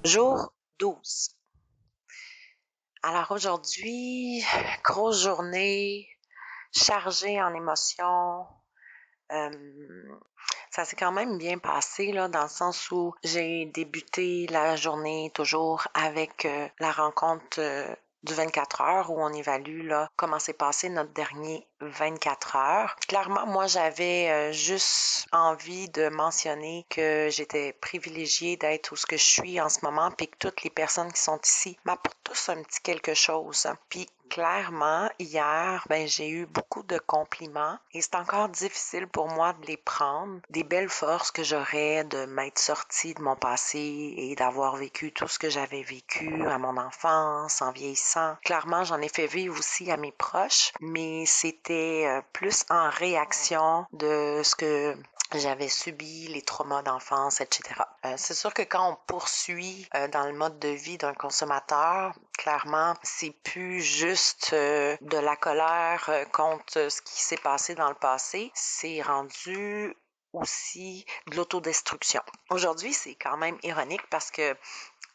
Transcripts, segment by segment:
Jour 12. Alors aujourd'hui, grosse journée, chargée en émotions. Ça s'est quand même bien passé là, dans le sens où j'ai débuté la journée toujours avec la rencontre du 24 heures où on évalue là, comment s'est passé notre dernier 24 heures. Clairement, moi, j'avais juste envie de mentionner que j'étais privilégiée d'être où ce que je suis en ce moment, puis que toutes les personnes qui sont ici m'apportent tous un petit quelque chose. Puis clairement, hier, j'ai eu beaucoup de compliments et c'est encore difficile pour moi de les prendre. Des belles forces que j'aurais de m'être sortie de mon passé et d'avoir vécu tout ce que j'avais vécu à mon enfance, en vieillissant. Clairement, j'en ai fait vivre aussi à mes proches, mais c'était plus en réaction de ce que j'avais subi, les traumas d'enfance, etc. C'est sûr que quand on poursuit dans le mode de vie d'un consommateur, clairement, c'est plus juste de la colère contre ce qui s'est passé dans le passé. C'est rendu aussi de l'autodestruction. Aujourd'hui, c'est quand même ironique parce que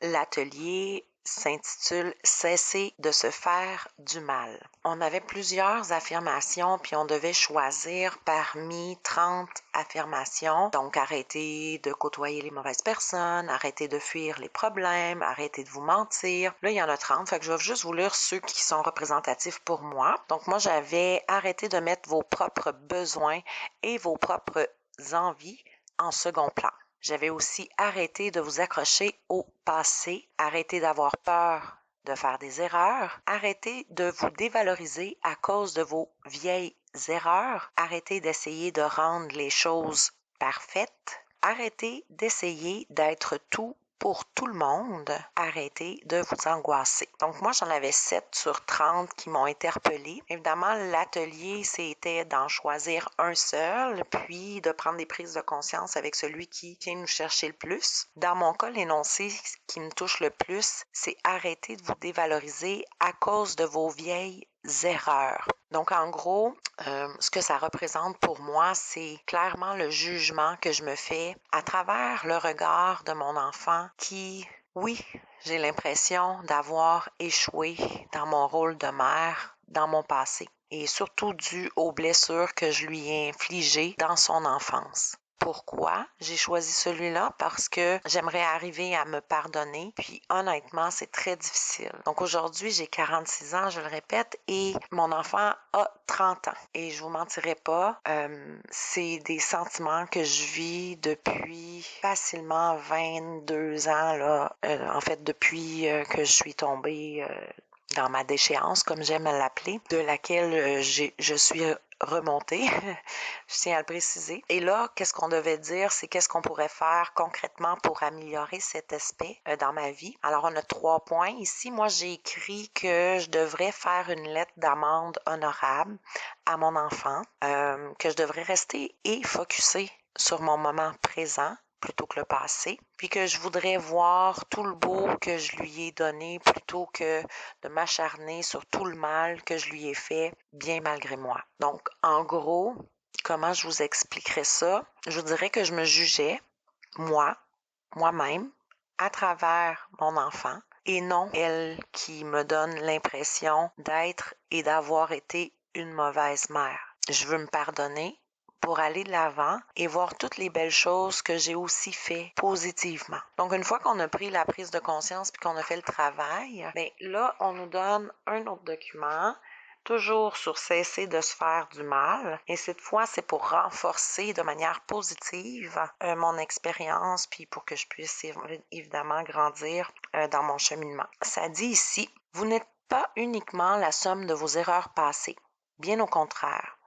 l'atelier s'intitule « Cesser de se faire du mal ». On avait plusieurs affirmations, puis on devait choisir parmi 30 affirmations. Donc, arrêtez de côtoyer les mauvaises personnes, arrêtez de fuir les problèmes, arrêtez de vous mentir. Là, il y en a 30, fait que je vais juste vous lire ceux qui sont représentatifs pour moi. Donc, moi, j'avais arrêté de mettre vos propres besoins et vos propres envies en second plan. J'avais aussi arrêté de vous accrocher au passé, arrêté d'avoir peur de faire des erreurs, arrêtez de vous dévaloriser à cause de vos vieilles erreurs, arrêtez d'essayer de rendre les choses parfaites, arrêtez d'essayer d'être tout pour tout le monde, arrêtez de vous angoisser. Donc moi, j'en avais 7 sur 30 qui m'ont interpellée. Évidemment, l'atelier, c'était d'en choisir un seul, puis de prendre des prises de conscience avec celui qui vient nous chercher le plus. Dans mon cas, l'énoncé qui me touche le plus, c'est arrêter de vous dévaloriser à cause de vos vieilles erreurs. Donc, en gros, ce que ça représente pour moi, c'est clairement le jugement que je me fais à travers le regard de mon enfant qui, oui, j'ai l'impression d'avoir échoué dans mon rôle de mère dans mon passé et surtout dû aux blessures que je lui ai infligées dans son enfance. Pourquoi j'ai choisi celui-là? Parce que j'aimerais arriver à me pardonner, puis honnêtement, c'est très difficile. Donc aujourd'hui, j'ai 46 ans, je le répète, et mon enfant a 30 ans. Et je vous mentirai pas, c'est des sentiments que je vis depuis facilement 22 ans, là. En fait, depuis que je suis tombée dans ma déchéance, comme j'aime l'appeler, de laquelle je suis remontée, je tiens à le préciser. Et là, qu'est-ce qu'on devait dire, c'est qu'est-ce qu'on pourrait faire concrètement pour améliorer cet aspect dans ma vie. Alors, on a 3 points ici. Moi, j'ai écrit que je devrais faire une lettre d'amende honorable à mon enfant, que je devrais rester et focusser sur mon moment présent plutôt que le passé, puis que je voudrais voir tout le beau que je lui ai donné plutôt que de m'acharner sur tout le mal que je lui ai fait, bien malgré moi. Donc, en gros, comment je vous expliquerais ça? Je vous dirais que je me jugeais, moi-même, à travers mon enfant, et non elle qui me donne l'impression d'être et d'avoir été une mauvaise mère. Je veux me pardonner pour aller de l'avant et voir toutes les belles choses que j'ai aussi fait positivement. Donc, une fois qu'on a pris la prise de conscience puis qu'on a fait le travail, là, on nous donne un autre document, toujours sur cesser de se faire du mal. Et cette fois, c'est pour renforcer de manière positive mon expérience puis pour que je puisse évidemment grandir dans mon cheminement. Ça dit ici, vous n'êtes pas uniquement la somme de vos erreurs passées. Bien au contraire,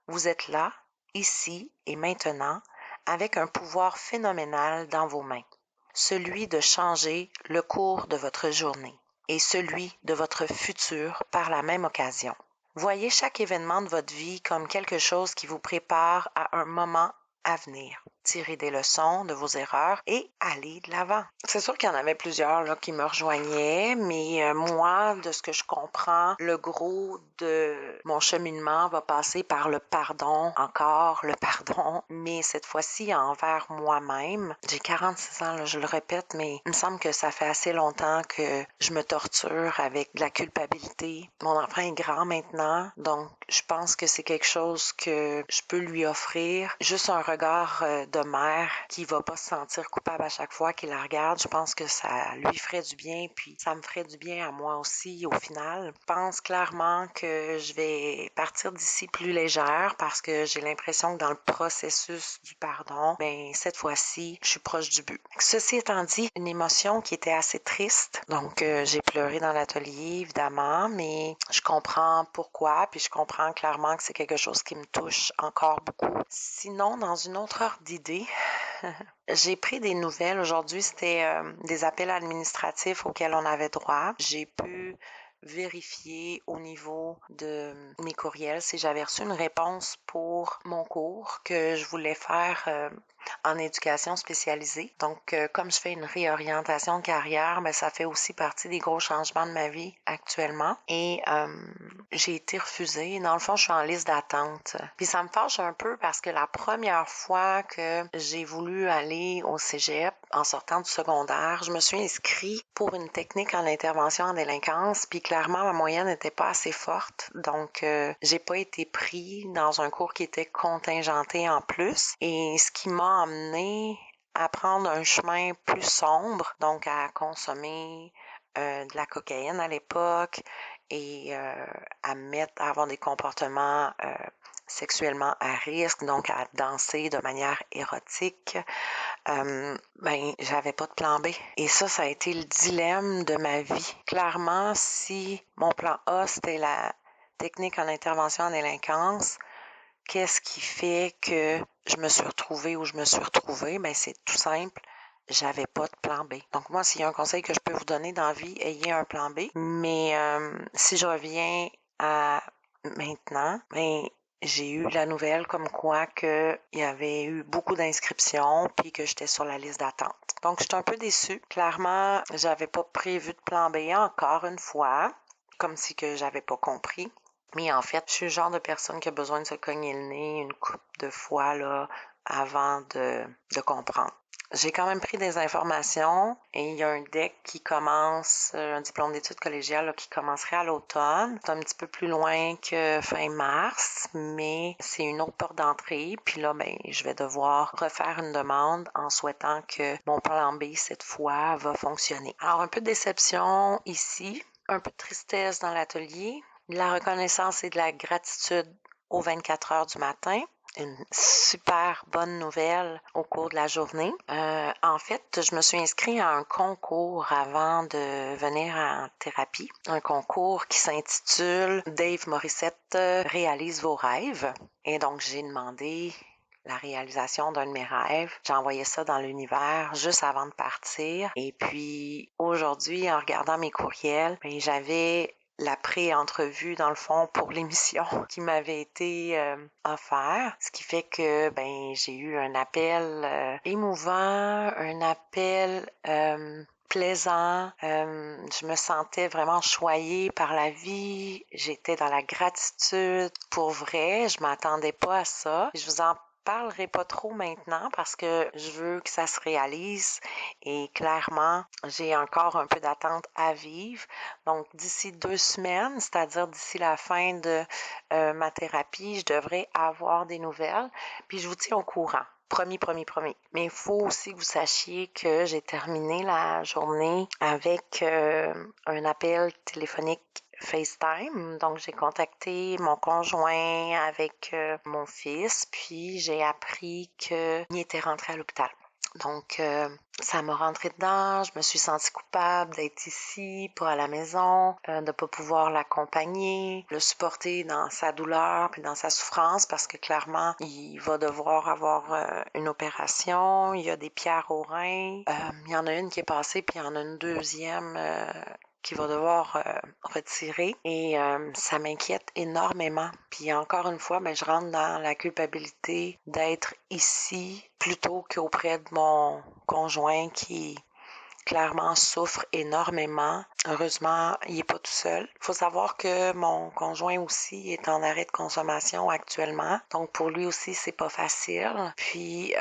vous êtes là, ici et maintenant, avec un pouvoir phénoménal dans vos mains, celui de changer le cours de votre journée et celui de votre futur par la même occasion. Voyez chaque événement de votre vie comme quelque chose qui vous prépare à un moment à venir. tirer des leçons de vos erreurs et aller de l'avant. C'est sûr qu'il y en avait plusieurs là, qui me rejoignaient, mais moi, de ce que je comprends, le gros de mon cheminement va passer par le pardon, encore le pardon, mais cette fois-ci envers moi-même. J'ai 46 ans, là, je le répète, mais il me semble que ça fait assez longtemps que je me torture avec de la culpabilité. Mon enfant est grand maintenant, donc je pense que c'est quelque chose que je peux lui offrir. Juste un regard de mère qui va pas se sentir coupable à chaque fois qu'il la regarde. Je pense que ça lui ferait du bien, puis ça me ferait du bien à moi aussi au final. Je pense clairement que je vais partir d'ici plus légère parce que j'ai l'impression que dans le processus du pardon, ben cette fois-ci, je suis proche du but. Ceci étant dit, une émotion qui était assez triste. Donc j'ai pleuré dans l'atelier évidemment, mais je comprends pourquoi, puis je comprends clairement que c'est quelque chose qui me touche encore beaucoup. Sinon, dans une autre ordre d'idée, j'ai pris des nouvelles. Aujourd'hui, c'était des appels administratifs auxquels on avait droit. J'ai pu vérifier au niveau de mes courriels si j'avais reçu une réponse pour mon cours que je voulais faire en éducation spécialisée. Donc, comme je fais une réorientation de carrière, ben, ça fait aussi partie des gros changements de ma vie actuellement. Et j'ai été refusée. Dans le fond, je suis en liste d'attente. Puis ça me fâche un peu parce que la première fois que j'ai voulu aller au cégep, en sortant du secondaire, je me suis inscrite pour une technique en intervention en délinquance, puis clairement, ma moyenne n'était pas assez forte. Donc, j'ai pas été pris dans un cours qui était contingenté en plus. Et ce qui m'a amené à prendre un chemin plus sombre, donc à consommer de la cocaïne à l'époque et à avoir des comportements sexuellement à risque, donc à danser de manière érotique, ben, j'avais pas de plan B. Et ça a été le dilemme de ma vie. Clairement, si mon plan A, c'était la technique en intervention en délinquance, qu'est-ce qui fait que je me suis retrouvée où je me suis retrouvée? Ben, c'est tout simple. J'avais pas de plan B. Donc moi, s'il y a un conseil que je peux vous donner dans la vie, ayez un plan B. Mais si je reviens à maintenant, ben, j'ai eu la nouvelle comme quoi qu'il y avait eu beaucoup d'inscriptions puis que j'étais sur la liste d'attente. Donc, j'étais un peu déçue. Clairement, j'avais pas prévu de plan B encore une fois, comme si que j'avais pas compris. Mais en fait, je suis le genre de personne qui a besoin de se cogner le nez une couple de fois là, avant de comprendre. J'ai quand même pris des informations et il y a un DEC qui commence, un diplôme d'études collégiales là, qui commencerait à l'automne. C'est un petit peu plus loin que fin mars, mais c'est une autre porte d'entrée. Puis là, ben, je vais devoir refaire une demande en souhaitant que mon plan B cette fois va fonctionner. Alors, un peu de déception ici, un peu de tristesse dans l'atelier, de la reconnaissance et de la gratitude aux 24 heures du matin. Une super bonne nouvelle au cours de la journée. En fait, je me suis inscrite à un concours avant de venir en thérapie. Un concours qui s'intitule Dave Morissette réalise vos rêves. Et donc, j'ai demandé la réalisation d'un de mes rêves. J'ai envoyé ça dans l'univers juste avant de partir. Et puis, aujourd'hui, en regardant mes courriels, ben, j'avais la pré-entrevue, dans le fond, pour l'émission qui m'avait été offerte. Ce qui fait que ben j'ai eu un appel émouvant, un appel plaisant. Je me sentais vraiment choyée par la vie. J'étais dans la gratitude. Pour vrai, je m'attendais pas à ça. Je vous en parlerai pas trop maintenant parce que je veux que ça se réalise et clairement, j'ai encore un peu d'attente à vivre. Donc, d'ici 2 semaines, c'est-à-dire d'ici la fin de ma thérapie, je devrais avoir des nouvelles. Puis, je vous tiens au courant. Promis. Mais il faut aussi que vous sachiez que j'ai terminé la journée avec un appel téléphonique FaceTime. Donc, j'ai contacté mon conjoint avec mon fils, puis j'ai appris qu'il était rentré à l'hôpital. Donc, ça m'a rentré dedans, je me suis sentie coupable d'être ici, pas à la maison, de pas pouvoir l'accompagner, le supporter dans sa douleur puis dans sa souffrance parce que clairement, il va devoir avoir une opération, il y a des pierres aux reins, il y en a une qui est passée puis il y en a une deuxième qu'il va devoir retirer et ça m'inquiète énormément. Puis encore une fois, ben, je rentre dans la culpabilité d'être ici plutôt qu'auprès de mon conjoint qui clairement souffre énormément. Heureusement, il n'est pas tout seul. Il faut savoir que mon conjoint aussi est en arrêt de consommation actuellement. Donc, pour lui aussi, c'est pas facile. Puis,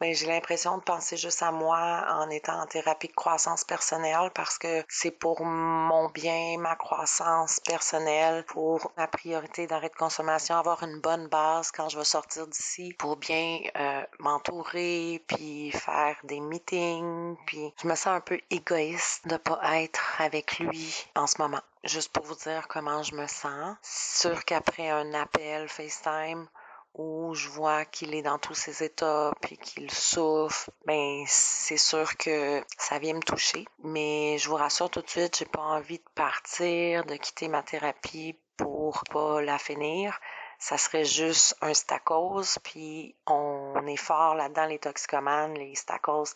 j'ai l'impression de penser juste à moi en étant en thérapie de croissance personnelle parce que c'est pour mon bien, ma croissance personnelle, pour ma priorité d'arrêt de consommation, avoir une bonne base quand je vais sortir d'ici pour bien m'entourer, puis faire des meetings, puis je me sens un peu égoïste de pas être avec lui en ce moment. Juste pour vous dire comment je me sens. Sûr qu'après un appel FaceTime où je vois qu'il est dans tous ses états puis qu'il souffre, ben c'est sûr que ça vient me toucher. Mais je vous rassure tout de suite, j'ai pas envie de partir, de quitter ma thérapie pour pas la finir. Ça serait juste un stacose, puis on est fort là-dedans, les toxicomanes, les stacoses.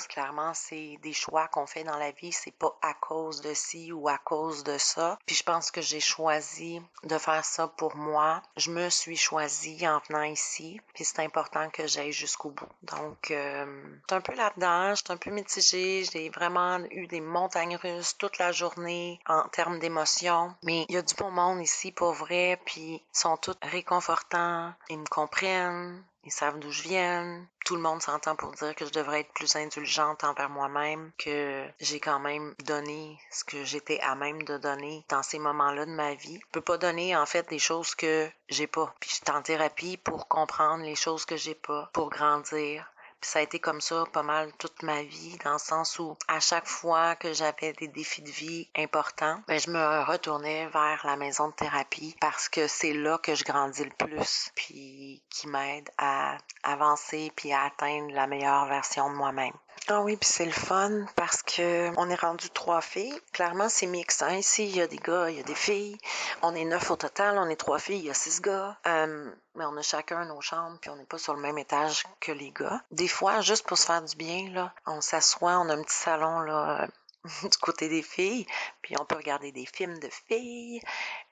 Clairement, c'est des choix qu'on fait dans la vie, c'est pas à cause de ci ou à cause de ça. Puis je pense que j'ai choisi de faire ça pour moi. Je me suis choisie en venant ici, puis c'est important que j'aille jusqu'au bout. Donc, j'étais un peu là-dedans, j'étais un peu mitigée, j'ai vraiment eu des montagnes russes toute la journée en termes d'émotions. Mais il y a du bon monde ici, pour vrai, puis ils sont tous réconfortants, ils me comprennent, ils savent d'où je viens. Tout le monde s'entend pour dire que je devrais être plus indulgente envers moi-même, que j'ai quand même donné ce que j'étais à même de donner dans ces moments-là de ma vie. Je peux pas donner en fait des choses que j'ai pas. Puis je suis en thérapie pour comprendre les choses que j'ai pas, pour grandir. Puis ça a été comme ça pas mal toute ma vie, dans le sens où à chaque fois que j'avais des défis de vie importants, je me retournais vers la maison de thérapie parce que c'est là que je grandis le plus, puis qui m'aide à avancer puis à atteindre la meilleure version de moi-même. Ah oui, puis c'est le fun parce que on est rendu 3 filles. Clairement, c'est mixte. Hein? Ici, il y a des gars, il y a des filles. On est 9 au total. On est 3 filles, il y a 6 gars. Mais on a chacun nos chambres, puis on n'est pas sur le même étage que les gars. Des fois, juste pour se faire du bien, là, on s'assoit, on a un petit salon là, du côté des filles, puis on peut regarder des films de filles,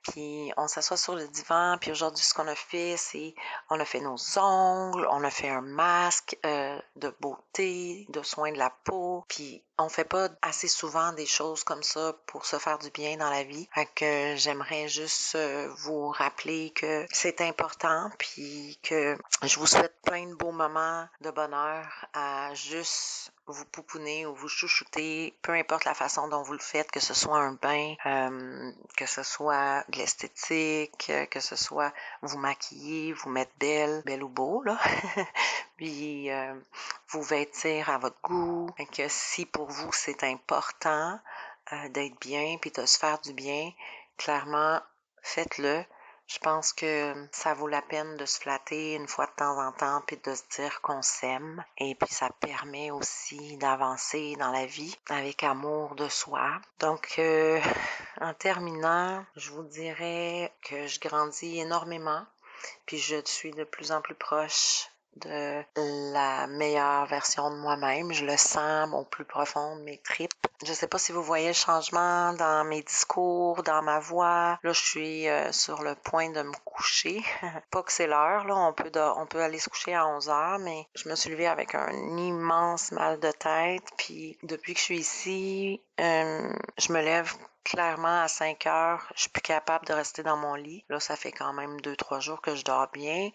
puis on s'assoit sur le divan, puis aujourd'hui, ce qu'on a fait, c'est on a fait nos ongles, on a fait un masque de beauté, de soins de la peau, puis on fait pas assez souvent des choses comme ça pour se faire du bien dans la vie. Fait que j'aimerais juste vous rappeler que c'est important, puis que je vous souhaite plein de beaux moments de bonheur à juste vous pouponner ou vous chouchouter, peu importe la façon dont vous le faites, que ce soit un bain, que ce soit de l'esthétique, que ce soit vous maquiller, vous mettre belle ou beau, là, puis vous vêtir à votre goût, et que si pour vous c'est important d'être bien puis de se faire du bien, clairement, faites-le. Je pense que ça vaut la peine de se flatter une fois de temps en temps puis de se dire qu'on s'aime. Et puis ça permet aussi d'avancer dans la vie avec amour de soi. Donc, en terminant, je vous dirais que je grandis énormément puis je suis de plus en plus proche de la meilleure version de moi-même. Je le sens au plus profond de mes tripes. Je sais pas si vous voyez le changement dans mes discours, dans ma voix. Là, je suis sur le point de me coucher. Pas que c'est l'heure, là. On peut aller se coucher à 11 heures, mais je me suis levée avec un immense mal de tête. Puis depuis que je suis ici, je me lève clairement à 5 heures. Je suis plus capable de rester dans mon lit. Là, ça fait quand même 2-3 jours que je dors bien.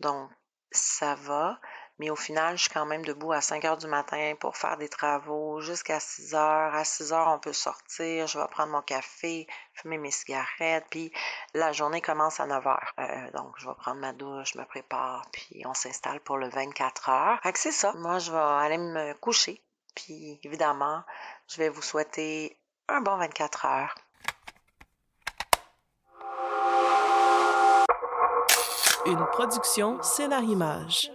Donc, ça va, mais au final, je suis quand même debout à 5 heures du matin pour faire des travaux jusqu'à 6 heures. À 6 heures, on peut sortir, je vais prendre mon café, fumer mes cigarettes, puis la journée commence à 9 heures. Donc, je vais prendre ma douche, je me prépare, puis on s'installe pour le 24 heures. Fait que c'est ça. Moi, je vais aller me coucher, puis évidemment, je vais vous souhaiter un bon 24 heures. Une production Scénarimage.